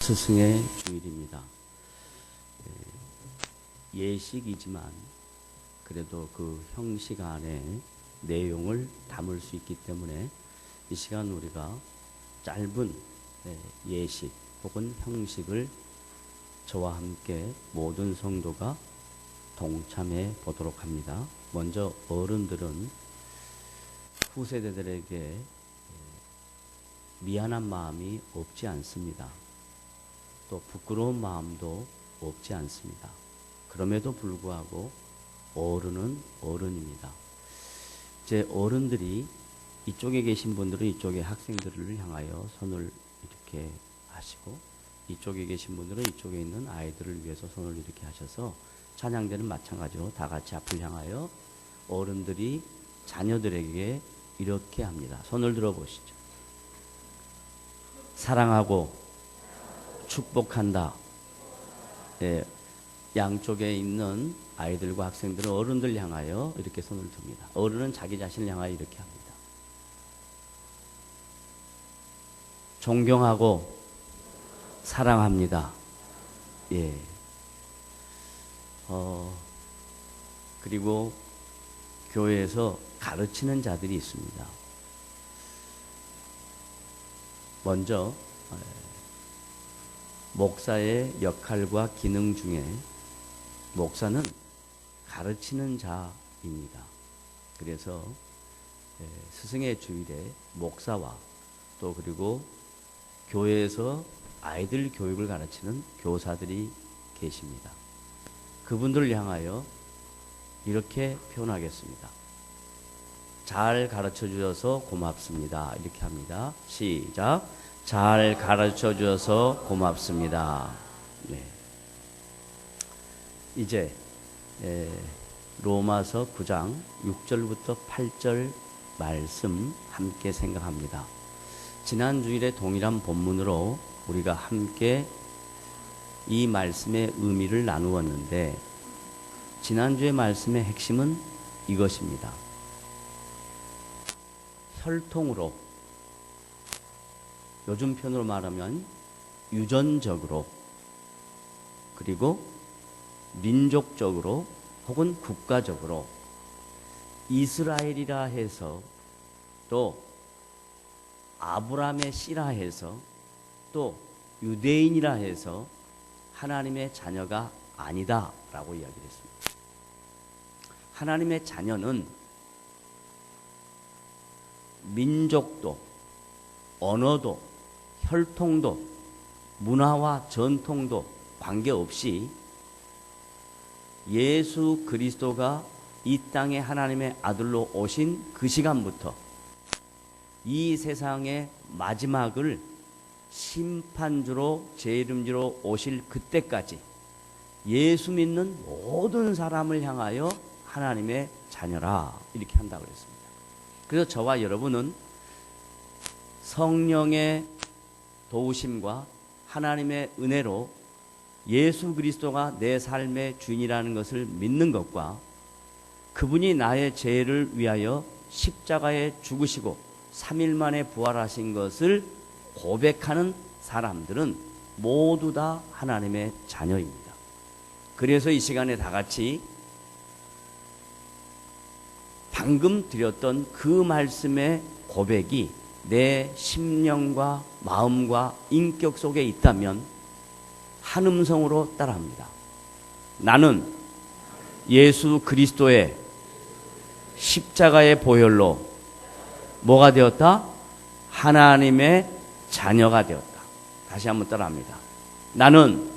스승의 주일입니다. 예식이지만 그래도 그 형식 안에 내용을 담을 수 있기 때문에 이 시간 우리가 짧은 예식 혹은 형식을 저와 함께 모든 성도가 동참해 보도록 합니다. 먼저 어른들은 후세대들에게 미안한 마음이 없지 않습니다. 또 부끄러운 마음도 없지 않습니다. 그럼에도 불구하고 어른은 어른입니다. 이제 어른들이 이쪽에 계신 분들은 이쪽에 학생들을 향하여 손을 이렇게 하시고, 이쪽에 계신 분들은 이쪽에 있는 아이들을 위해서 손을 이렇게 하셔서, 찬양대는 마찬가지로 다 같이 앞을 향하여 어른들이 자녀들에게 이렇게 합니다. 손을 들어보시죠. 사랑하고 축복한다. 네, 양쪽에 있는 아이들과 학생들은 어른들 향하여 이렇게 손을 듭니다. 어른은 자기 자신을 향하여 이렇게 합니다. 존경하고 사랑합니다. 예. 그리고 교회에서 가르치는 자들이 있습니다. 먼저 목사의 역할과 기능 중에 목사는 가르치는 자입니다. 그래서 스승의 주일에 목사와 또 그리고 교회에서 아이들 교육을 가르치는 교사들이 계십니다. 그분들을 향하여 이렇게 표현하겠습니다. 잘 가르쳐 주셔서 고맙습니다. 이렇게 합니다. 시작. 잘 가르쳐 주셔서 고맙습니다. 네. 이제 로마서 9장 6절부터 8절 말씀 함께 생각합니다. 지난 주일에 동일한 본문으로 우리가 함께 이 말씀의 의미를 나누었는데, 지난주의 말씀의 핵심은 이것입니다. 혈통으로, 요즘 편으로 말하면 유전적으로, 그리고 민족적으로 혹은 국가적으로 이스라엘이라 해서, 또 아브라함의 씨라 해서, 또 유대인이라 해서 하나님의 자녀가 아니다 라고 이야기를 했습니다. 하나님의 자녀는 민족도, 언어도, 혈통도, 문화와 전통도 관계없이 예수 그리스도가 이 땅에 하나님의 아들로 오신 그 시간부터 이 세상의 마지막을 심판주로 재림주로 오실 그때까지 예수 믿는 모든 사람을 향하여 하나님의 자녀라 이렇게 한다고 그랬습니다. 그래서 저와 여러분은 성령의 도우심과 하나님의 은혜로 예수 그리스도가 내 삶의 주인이라는 것을 믿는 것과 그분이 나의 죄를 위하여 십자가에 죽으시고 3일 만에 부활하신 것을 고백하는 사람들은 모두 다 하나님의 자녀입니다. 그래서 이 시간에 다 같이 방금 드렸던 그 말씀의 고백이 내 심령과 마음과 인격 속에 있다면 한 음성으로 따라합니다. 나는 예수 그리스도의 십자가의 보혈로 뭐가 되었다? 하나님의 자녀가 되었다. 다시 한번 따라합니다. 나는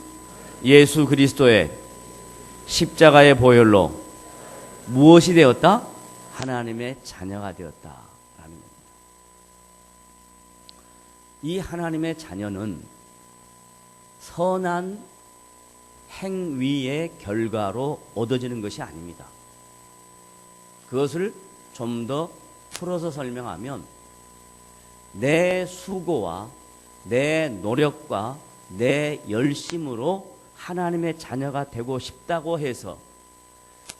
예수 그리스도의 십자가의 보혈로 무엇이 되었다? 하나님의 자녀가 되었다 라는 겁니다. 이 하나님의 자녀는 선한 행위의 결과로 얻어지는 것이 아닙니다. 그것을 좀 더 풀어서 설명하면 내 수고와 내 노력과 내 열심으로 하나님의 자녀가 되고 싶다고 해서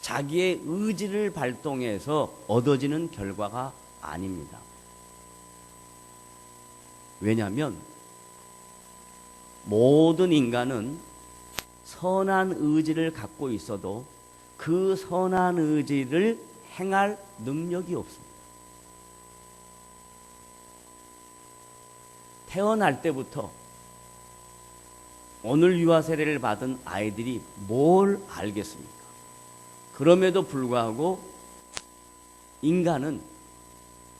자기의 의지를 발동해서 얻어지는 결과가 아닙니다. 왜냐하면 모든 인간은 선한 의지를 갖고 있어도 그 선한 의지를 행할 능력이 없습니다. 태어날 때부터 오늘 유아 세례를 받은 아이들이 뭘 알겠습니까? 그럼에도 불구하고 인간은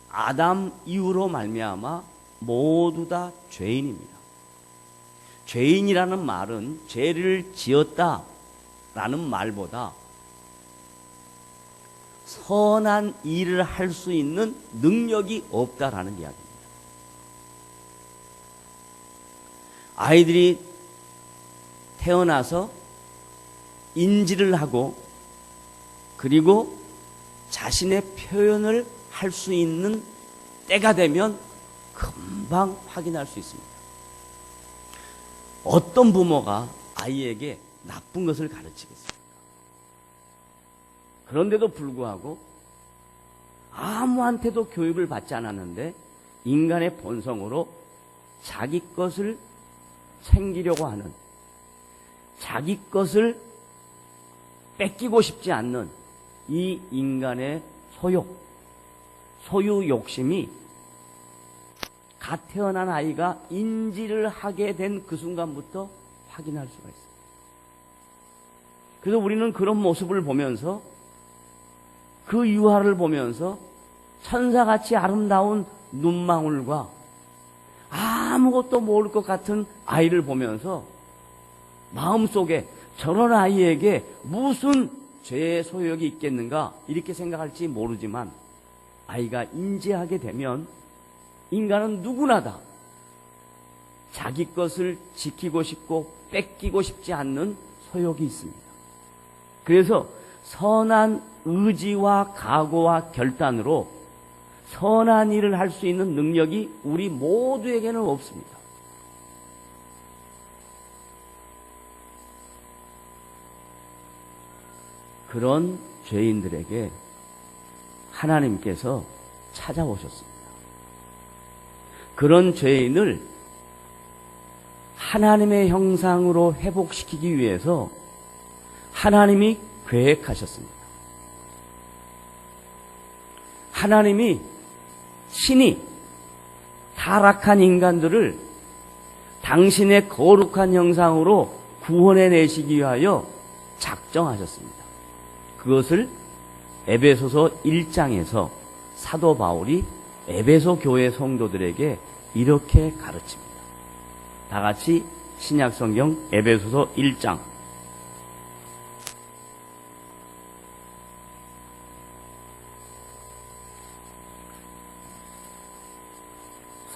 아담 이후로 말미암아 모두 다 죄인입니다. 죄인이라는 말은 죄를 지었다라는 말보다 선한 일을 할 수 있는 능력이 없다라는 이야기입니다. 아이들이 태어나서 인지를 하고 그리고 자신의 표현을 할 수 있는 때가 되면 금방 확인할 수 있습니다. 어떤 부모가 아이에게 나쁜 것을 가르치겠습니까? 그런데도 불구하고 아무한테도 교육을 받지 않았는데 인간의 본성으로 자기 것을 챙기려고 하는, 자기 것을 뺏기고 싶지 않는 이 인간의 소유 욕심이 갓 태어난 아이가 인지를 하게 된 그 순간부터 확인할 수가 있습니다. 그래서 우리는 그런 모습을 보면서, 그 유아를 보면서 천사같이 아름다운 눈망울과 아무것도 모를 것 같은 아이를 보면서 마음속에 저런 아이에게 무슨 죄의 소욕이 있겠는가 이렇게 생각할지 모르지만, 아이가 인지하게 되면 인간은 누구나 다 자기 것을 지키고 싶고 뺏기고 싶지 않는 소욕이 있습니다. 그래서 선한 의지와 각오와 결단으로 선한 일을 할 수 있는 능력이 우리 모두에게는 없습니다. 그런 죄인들에게 하나님께서 찾아오셨습니다. 그런 죄인을 하나님의 형상으로 회복시키기 위해서 하나님이 계획하셨습니다. 하나님이 신이 타락한 인간들을 당신의 거룩한 형상으로 구원해 내시기 위하여 작정하셨습니다. 그것을 에베소서 1장에서 사도 바울이 에베소 교회 성도들에게 이렇게 가르칩니다. 다 같이 신약 성경 에베소서 1장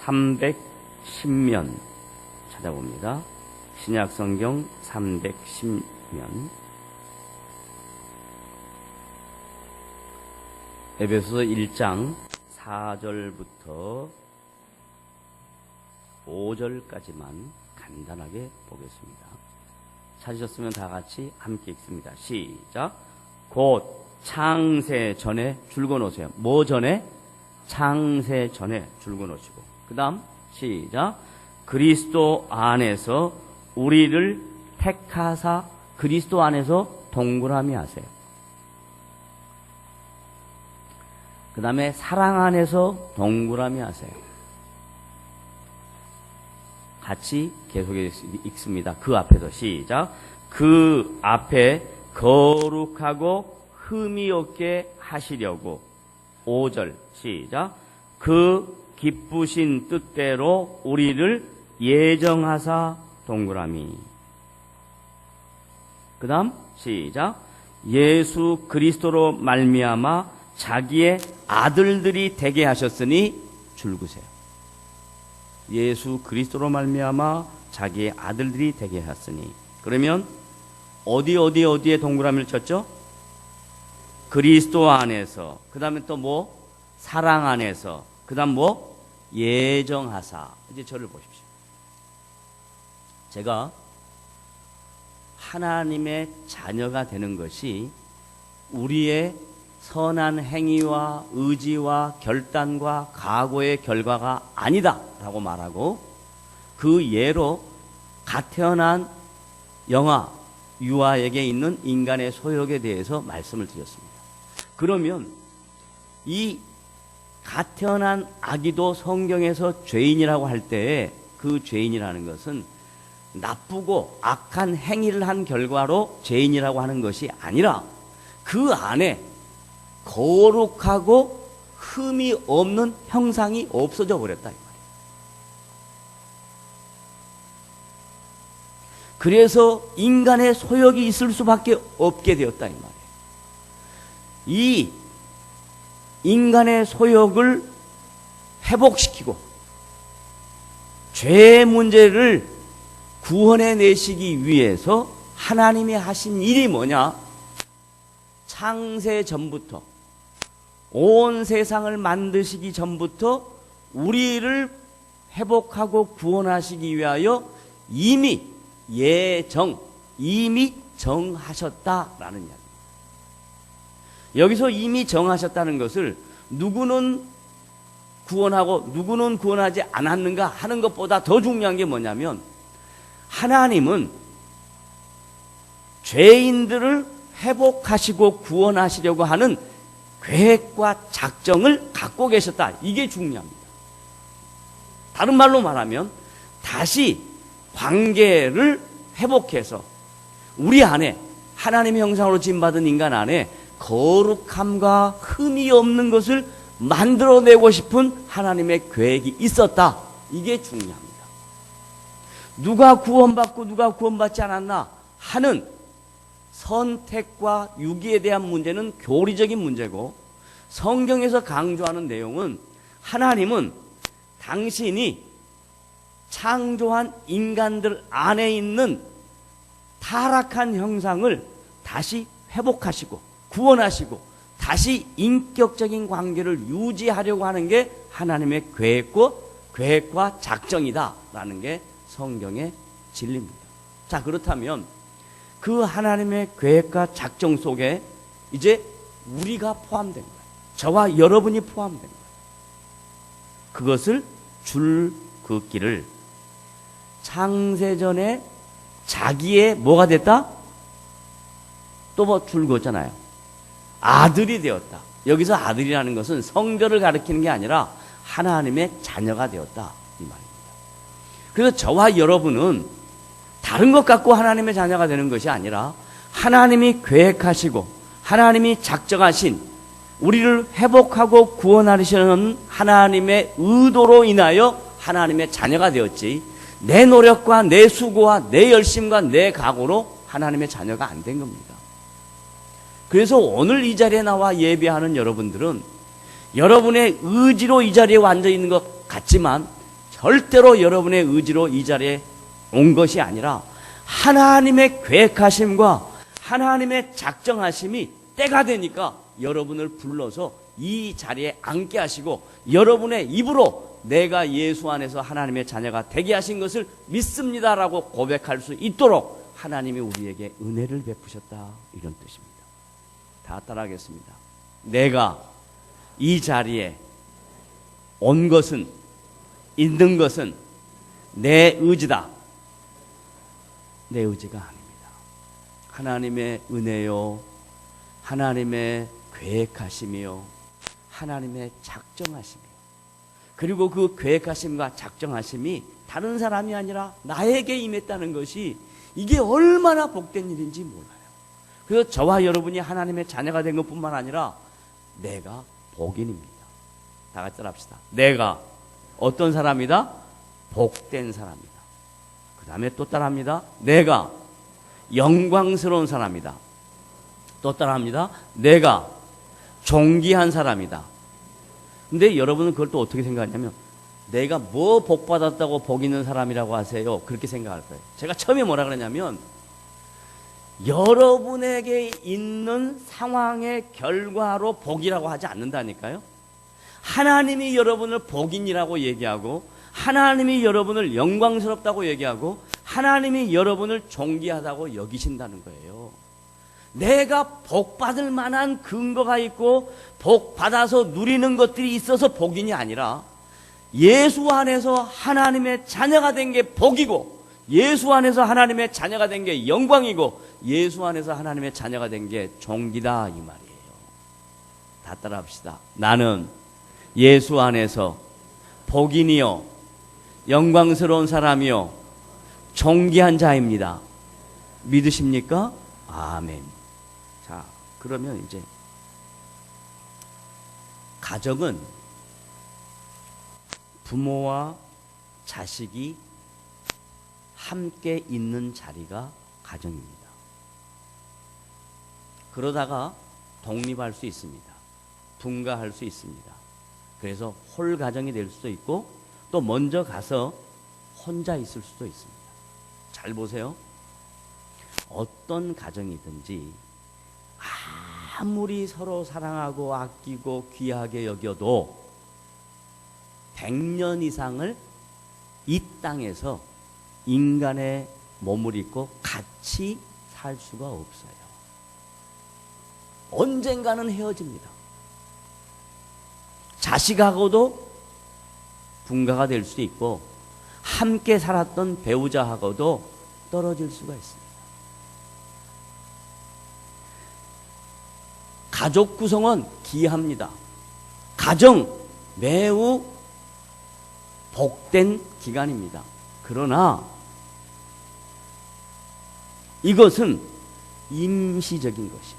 310면 찾아봅니다. 신약 성경 310면 에베소서 1장 4절부터 5절까지만 간단하게 보겠습니다. 찾으셨으면 다 같이 함께 읽습니다. 시작. 곧 창세 전에 줄거 놓으세요. 뭐 전에? 창세 전에 줄거 놓으시고, 그 다음 시작. 그리스도 안에서 우리를 택하사 그리스도 안에서 동그라미 하세요. 그 다음에 사랑 안에서 동그라미 하세요. 같이 계속해서 읽습니다. 그 앞에서 시작. 그 앞에 거룩하고 흠이 없게 하시려고. 5절 시작. 그 기쁘신 뜻대로 우리를 예정하사 동그라미. 그 다음 시작. 예수 그리스도로 말미암아 자기의 아들들이 되게 하셨으니 줄그세요. 예수 그리스도로 말미암아 자기의 아들들이 되게 하셨으니. 그러면 어디에 동그라미를 쳤죠? 그리스도 안에서. 그 다음에 또 뭐? 사랑 안에서. 그 다음 뭐? 예정하사. 이제 저를 보십시오. 제가 하나님의 자녀가 되는 것이 우리의 선한 행위와 의지와 결단과 각오의 결과가 아니다 라고 말하고, 그 예로 갓 태어난 영아, 유아에게 있는 인간의 소욕에 대해서 말씀을 드렸습니다. 그러면 이 갓 태어난 아기도 성경에서 죄인이라고 할 때에 그 죄인이라는 것은 나쁘고 악한 행위를 한 결과로 죄인이라고 하는 것이 아니라 그 안에 거룩하고 흠이 없는 형상이 없어져 버렸다 이 말이에요. 그래서 인간의 소욕이 있을 수밖에 없게 되었다 이 말이에요. 이 인간의 소욕을 회복시키고 죄의 문제를 구원해 내시기 위해서 하나님이 하신 일이 뭐냐? 창세 전부터 온 세상을 만드시기 전부터 우리를 회복하고 구원하시기 위하여 이미 정하셨다라는 이야기. 여기서 이미 정하셨다는 것을 누구는 구원하고 누구는 구원하지 않았는가 하는 것보다 더 중요한 게 뭐냐면 하나님은 죄인들을 회복하시고 구원하시려고 하는 계획과 작정을 갖고 계셨다. 이게 중요합니다. 다른 말로 말하면 다시 관계를 회복해서 우리 안에 하나님의 형상으로 지음받은 인간 안에 거룩함과 흠이 없는 것을 만들어내고 싶은 하나님의 계획이 있었다. 이게 중요합니다. 누가 구원받고 누가 구원받지 않았나 하는 선택과 유기에 대한 문제는 교리적인 문제고 성경에서 강조하는 내용은 하나님은 당신이 창조한 인간들 안에 있는 타락한 형상을 다시 회복하시고 구원하시고 다시 인격적인 관계를 유지하려고 하는 게 하나님의 계획과 작정이다라는 게 성경의 진리입니다. 자, 그렇다면 그 하나님의 계획과 작정 속에 이제 우리가 포함된 거예요. 저와 여러분이 포함된 거예요. 그것을 줄긋기를 창세전에 자기의 뭐가 됐다? 또 뭐 줄긋잖아요. 아들이 되었다. 여기서 아들이라는 것은 성별을 가리키는 게 아니라 하나님의 자녀가 되었다 이 말입니다. 그래서 저와 여러분은 다른 것 갖고 하나님의 자녀가 되는 것이 아니라 하나님이 계획하시고 하나님이 작정하신 우리를 회복하고 구원하시는 하나님의 의도로 인하여 하나님의 자녀가 되었지 내 노력과 내 수고와 내 열심과 내 각오로 하나님의 자녀가 안 된 겁니다. 그래서 오늘 이 자리에 나와 예배하는 여러분들은 여러분의 의지로 이 자리에 앉아 있는 것 같지만 절대로 여러분의 의지로 이 자리에 온 것이 아니라 하나님의 계획하심과 하나님의 작정하심이 때가 되니까 여러분을 불러서 이 자리에 앉게 하시고 여러분의 입으로 내가 예수 안에서 하나님의 자녀가 되게 하신 것을 믿습니다라고 고백할 수 있도록 하나님이 우리에게 은혜를 베푸셨다 이런 뜻입니다. 다 따라하겠습니다. 내가 이 자리에 온 것은 있는 것은 내 의지다. 내 의지가 아닙니다. 하나님의 은혜요, 하나님의 계획하심이요, 하나님의 작정하심이요. 그리고 그 계획하심과 작정하심이 다른 사람이 아니라 나에게 임했다는 것이 이게 얼마나 복된 일인지 몰라요. 그래서 저와 여러분이 하나님의 자녀가 된 것뿐만 아니라 내가 복인입니다. 다 같이 따라합시다. 내가 어떤 사람이다? 복된 사람이다. 그 다음에 또 따라합니다. 내가 영광스러운 사람이다. 또 따라합니다. 내가 존귀한 사람이다. 근데 여러분은 그걸 또 어떻게 생각하냐면 내가 뭐 복받았다고 복 있는 사람이라고 하세요? 그렇게 생각할 거예요. 제가 처음에 뭐라 그랬냐면 여러분에게 있는 상황의 결과로 복이라고 하지 않는다니까요. 하나님이 여러분을 복인이라고 얘기하고 하나님이 여러분을 영광스럽다고 얘기하고 하나님이 여러분을 존귀하다고 여기신다는 거예요. 내가 복받을 만한 근거가 있고 복받아서 누리는 것들이 있어서 복인이 아니라 예수 안에서 하나님의 자녀가 된 게 복이고 예수 안에서 하나님의 자녀가 된 게 영광이고 예수 안에서 하나님의 자녀가 된 게 종기다 이 말이에요. 다 따라합시다. 나는 예수 안에서 복인이요 영광스러운 사람이요 존귀한 자입니다. 믿으십니까? 아멘. 자, 그러면 이제 가정은 부모와 자식이 함께 있는 자리가 가정입니다. 그러다가 독립할 수 있습니다. 분가할 수 있습니다. 그래서 홀 가정이 될 수도 있고 또 먼저 가서 혼자 있을 수도 있습니다. 잘 보세요. 어떤 가정이든지 아무리 서로 사랑하고 아끼고 귀하게 여겨도 100년 이상을 이 땅에서 인간의 몸을 입고 같이 살 수가 없어요. 언젠가는 헤어집니다. 자식하고도 분가가 될 수 있고 함께 살았던 배우자하고도 떨어질 수가 있습니다. 가족 구성은 귀합니다. 가정 매우 복된 기간입니다. 그러나 이것은 임시적인 것이에요.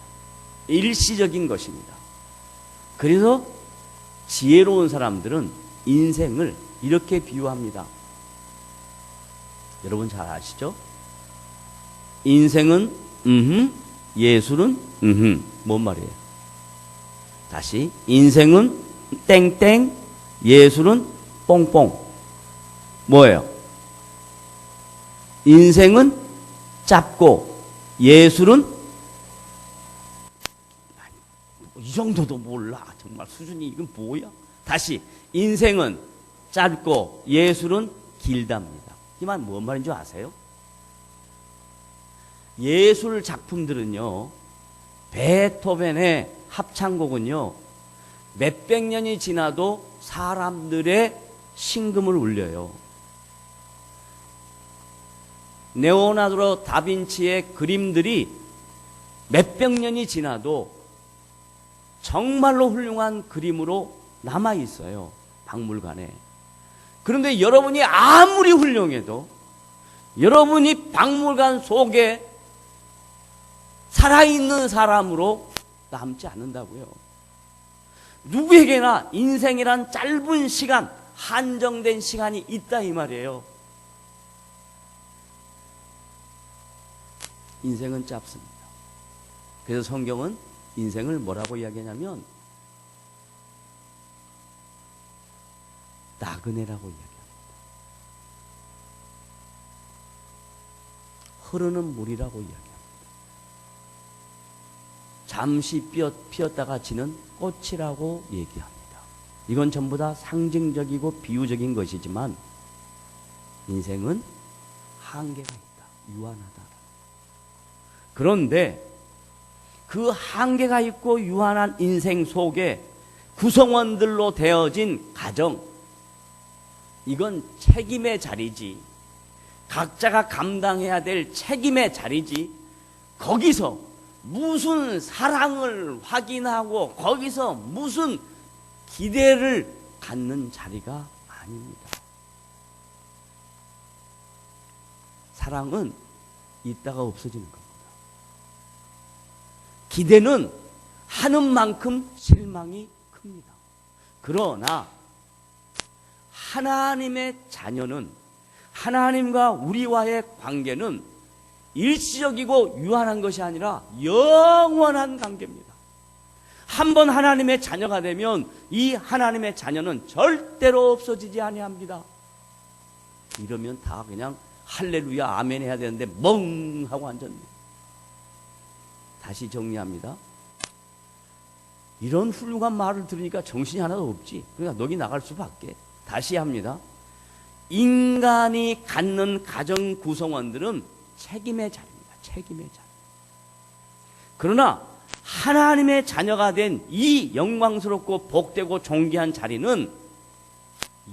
일시적인 것입니다. 그래서 지혜로운 사람들은 인생을 이렇게 비유합니다. 여러분 잘 아시죠? 인생은 예술은 뭔 말이에요? 다시 인생은 땡땡 예술은 뽕뽕 뭐예요? 인생은 짧고 예술은 이 정도도 몰라. 정말 수준이 이건 뭐야? 다시 인생은 짧고 예술은 길답니다. 이 말 뭔 말인 줄 아세요? 예술 작품들은요, 베토벤의 합창곡은요, 몇백 년이 지나도 사람들의 심금을 울려요. 레오나르도 다빈치의 그림들이 몇백 년이 지나도 정말로 훌륭한 그림으로 남아 있어요. 박물관에. 그런데 여러분이 아무리 훌륭해도 여러분이 박물관 속에 살아있는 사람으로 남지 않는다고요. 누구에게나 인생이란 짧은 시간, 한정된 시간이 있다 이 말이에요. 인생은 짧습니다. 그래서 성경은 인생을 뭐라고 이야기하냐면 나그네라고 이야기합니다. 흐르는 물이라고 이야기합니다. 잠시 피었다가 지는 꽃이라고 얘기합니다. 이건 전부 다 상징적이고 비유적인 것이지만 인생은 한계가 있다. 유한하다. 그런데 그 한계가 있고 유한한 인생 속에 구성원들로 되어진 가정, 이건 책임의 자리지, 각자가 감당해야 될 책임의 자리지, 거기서 무슨 사랑을 확인하고 거기서 무슨 기대를 갖는 자리가 아닙니다. 사랑은 있다가 없어지는 겁니다. 기대는 하는 만큼 실망이 큽니다. 그러나 하나님의 자녀는, 하나님과 우리와의 관계는 일시적이고 유한한 것이 아니라 영원한 관계입니다. 한번 하나님의 자녀가 되면 이 하나님의 자녀는 절대로 없어지지 아니합니다. 이러면 다 그냥 할렐루야 아멘 해야 되는데 멍 하고 앉았네요. 다시 정리합니다. 이런 훌륭한 말을 들으니까 정신이 하나도 없지. 그러니까 넋이 나갈 수밖에. 다시 합니다. 인간이 갖는 가정 구성원들은 책임의 자리입니다. 책임의 자리. 그러나 하나님의 자녀가 된 이 영광스럽고 복되고 존귀한 자리는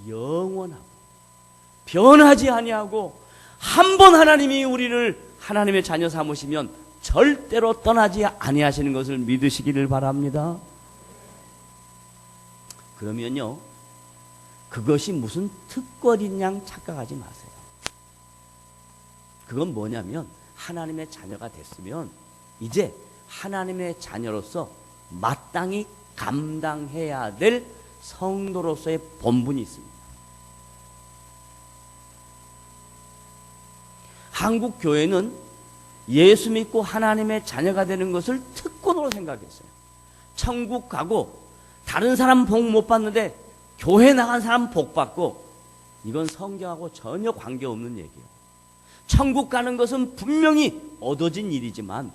영원하고 변하지 아니하고 한 번 하나님이 우리를 하나님의 자녀 삼으시면 절대로 떠나지 아니하시는 것을 믿으시기를 바랍니다. 그러면요, 그것이 무슨 특권인 양 착각하지 마세요. 그건 뭐냐면 하나님의 자녀가 됐으면 이제 하나님의 자녀로서 마땅히 감당해야 될 성도로서의 본분이 있습니다. 한국 교회는 예수 믿고 하나님의 자녀가 되는 것을 특권으로 생각했어요. 천국 가고 다른 사람 복 못 받는데 교회 나간 사람 복 받고, 이건 성경하고 전혀 관계없는 얘기예요. 천국 가는 것은 분명히 얻어진 일이지만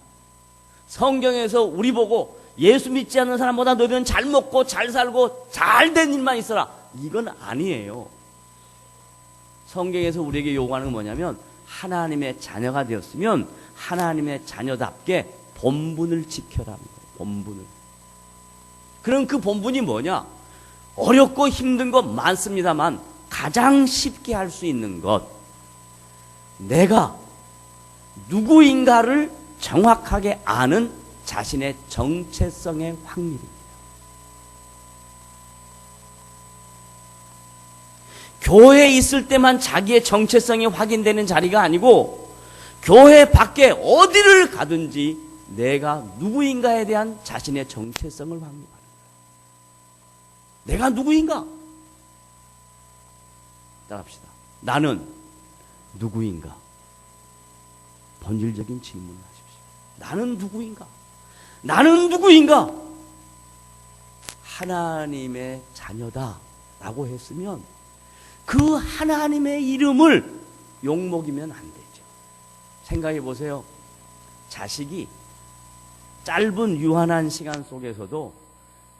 성경에서 우리 보고 예수 믿지 않는 사람보다 너희는 잘 먹고 잘 살고 잘 된 일만 있어라, 이건 아니에요. 성경에서 우리에게 요구하는 건 뭐냐면 하나님의 자녀가 되었으면 하나님의 자녀답게 본분을 지켜라 합니다. 본분을. 그럼 그 본분이 뭐냐? 어렵고 힘든 것 많습니다만 가장 쉽게 할 수 있는 것, 내가 누구인가를 정확하게 아는 자신의 정체성의 확립입니다. 교회에 있을 때만 자기의 정체성이 확인되는 자리가 아니고 교회 밖에 어디를 가든지 내가 누구인가에 대한 자신의 정체성을 확립하는 거예요. 내가 누구인가? 따라합시다. 나는 누구인가? 본질적인 질문을 하십시오. 나는 누구인가? 나는 누구인가? 하나님의 자녀다라고 했으면 그 하나님의 이름을 욕먹이면 안 되죠. 생각해 보세요. 자식이 짧은 유한한 시간 속에서도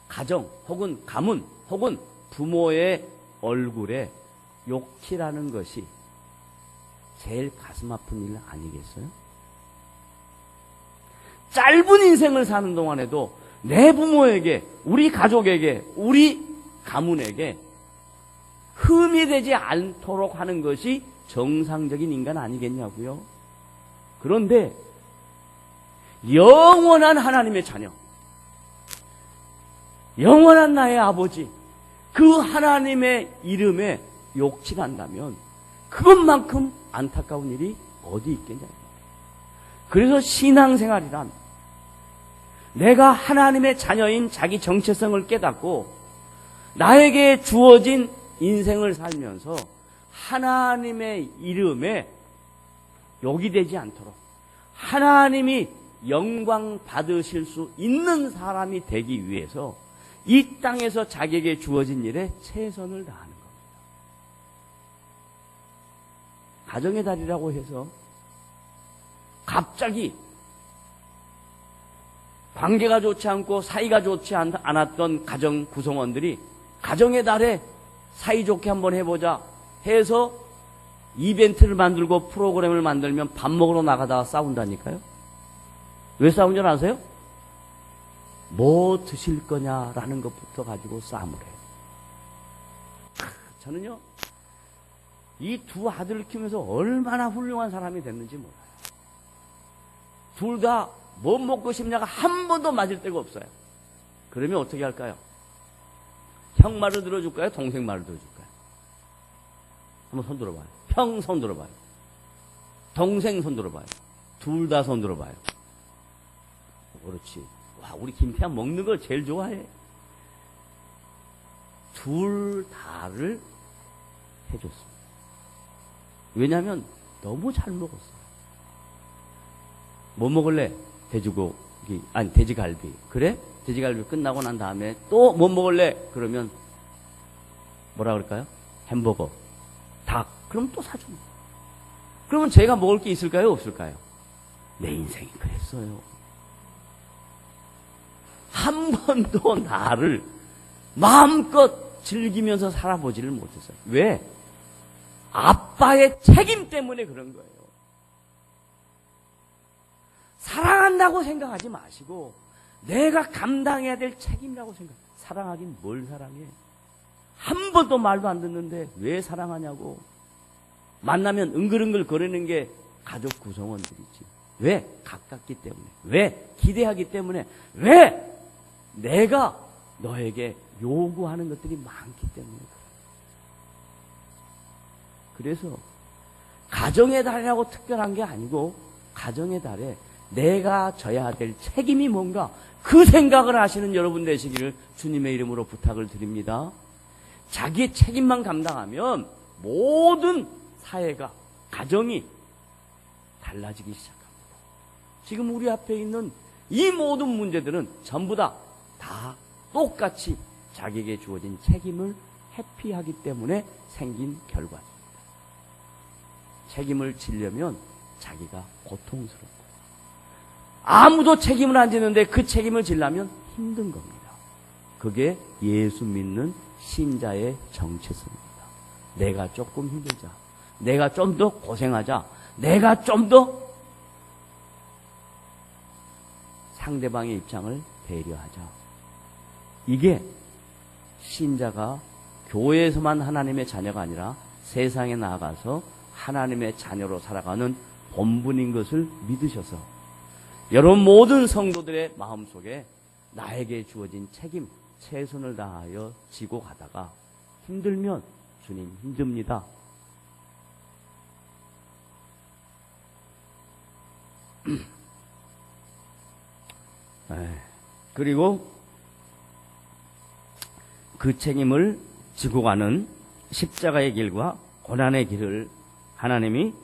가정 혹은 가문 혹은 부모의 얼굴에 욕티라는 것이 제일 가슴 아픈 일 아니겠어요? 짧은 인생을 사는 동안에도 내 부모에게, 우리 가족에게, 우리 가문에게 흠이 되지 않도록 하는 것이 정상적인 인간 아니겠냐고요? 그런데 영원한 하나님의 자녀, 영원한 나의 아버지, 그 하나님의 이름에 욕칠한다면 그것만큼 안타까운 일이 어디 있겠냐. 그래서 신앙생활이란 내가 하나님의 자녀인 자기 정체성을 깨닫고 나에게 주어진 인생을 살면서 하나님의 이름에 욕이 되지 않도록 하나님이 영광 받으실 수 있는 사람이 되기 위해서 이 땅에서 자기에게 주어진 일에 최선을 다하는 겁니다. 가정의 달이라고 해서 갑자기 관계가 좋지 않고 사이가 좋지 않았던 가정 구성원들이 가정의 달에 사이좋게 한번 해보자 해서 이벤트를 만들고 프로그램을 만들면 밥 먹으러 나가다가 싸운다니까요. 왜 싸운 줄 아세요? 뭐 드실 거냐라는 것부터 가지고 싸움을 해요. 저는요, 이 두 아들을 키우면서 얼마나 훌륭한 사람이 됐는지 몰라요. 둘 다 뭐 먹고 싶냐가 한 번도 맞을 데가 없어요. 그러면 어떻게 할까요? 형 말을 들어줄까요? 동생 말을 들어줄까요? 한번 손 들어봐요. 형 손 들어봐요. 동생 손 들어봐요. 둘 다 손 들어봐요. 그렇지. 와, 우리 김태환 먹는 걸 제일 좋아해. 둘 다를 해줬습니다. 왜냐하면 너무 잘 먹었어요. 뭐 먹을래? 돼지고기, 아니 돼지갈비. 그래? 돼지갈비 끝나고 난 다음에 또 뭐 먹을래? 그러면 뭐라 그럴까요? 햄버거, 닭. 그럼 또 사줍니다. 그러면 제가 먹을 게 있을까요? 없을까요? 내 인생이 그랬어요. 한 번도 나를 마음껏 즐기면서 살아보지를 못했어요. 왜? 아빠의 책임 때문에 그런 거예요. 사랑한다고 생각하지 마시고 내가 감당해야 될 책임이라고 생각해요. 사랑하긴 뭘 사랑해? 한 번도 말도 안 듣는데 왜 사랑하냐고. 만나면 은글은글 거리는 게 가족 구성원들이지. 왜? 가깝기 때문에. 왜? 기대하기 때문에. 왜? 내가 너에게 요구하는 것들이 많기 때문에 그래. 그래서 가정의 달이라고 특별한 게 아니고 가정의 달에 내가 져야 될 책임이 뭔가 그 생각을 하시는 여러분 되시기를 주님의 이름으로 부탁을 드립니다. 자기의 책임만 감당하면 모든 사회가, 가정이 달라지기 시작합니다. 지금 우리 앞에 있는 이 모든 문제들은 전부 다 똑같이 자기에게 주어진 책임을 회피하기 때문에 생긴 결과입니다. 책임을 지려면 자기가 고통스럽고 아무도 책임을 안 지는데 그 책임을 지려면 힘든 겁니다. 그게 예수 믿는 신자의 정체성입니다. 내가 조금 힘들자. 내가 좀 더 고생하자. 내가 좀 더 상대방의 입장을 배려하자. 이게 신자가 교회에서만 하나님의 자녀가 아니라 세상에 나아가서 하나님의 자녀로 살아가는 본분인 것을 믿으셔서 여러분 모든 성도들의 마음속에 나에게 주어진 책임, 최선을 다하여 지고 가다가 힘들면 주님 힘듭니다. 그리고 그 책임을 지고 가는 십자가의 길과 고난의 길을 하나님이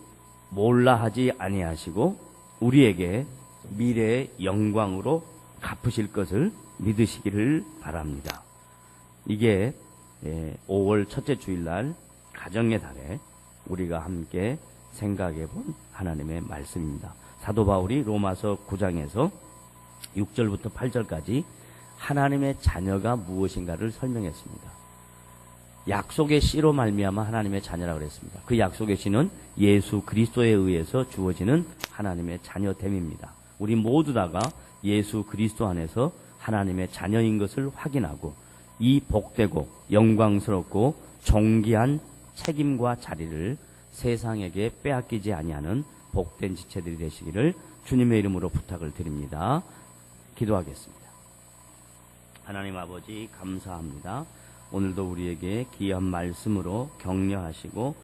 몰라 하지 아니하시고 우리에게 미래의 영광으로 갚으실 것을 믿으시기를 바랍니다. 이게 5월 첫째 주일날 가정의 달에 우리가 함께 생각해 본 하나님의 말씀입니다. 사도 바울이 로마서 9장에서 6절부터 8절까지 하나님의 자녀가 무엇인가를 설명했습니다. 약속의 씨로 말미암아 하나님의 자녀라고 그랬습니다. 그 약속의 씨는 예수 그리스도에 의해서 주어지는 하나님의 자녀됨입니다. 우리 모두 다가 예수 그리스도 안에서 하나님의 자녀인 것을 확인하고 이 복되고 영광스럽고 존귀한 책임과 자리를 세상에게 빼앗기지 아니하는 복된 지체들이 되시기를 주님의 이름으로 부탁을 드립니다. 기도하겠습니다. 하나님 아버지 감사합니다. 오늘도 우리에게 귀한 말씀으로 격려하시고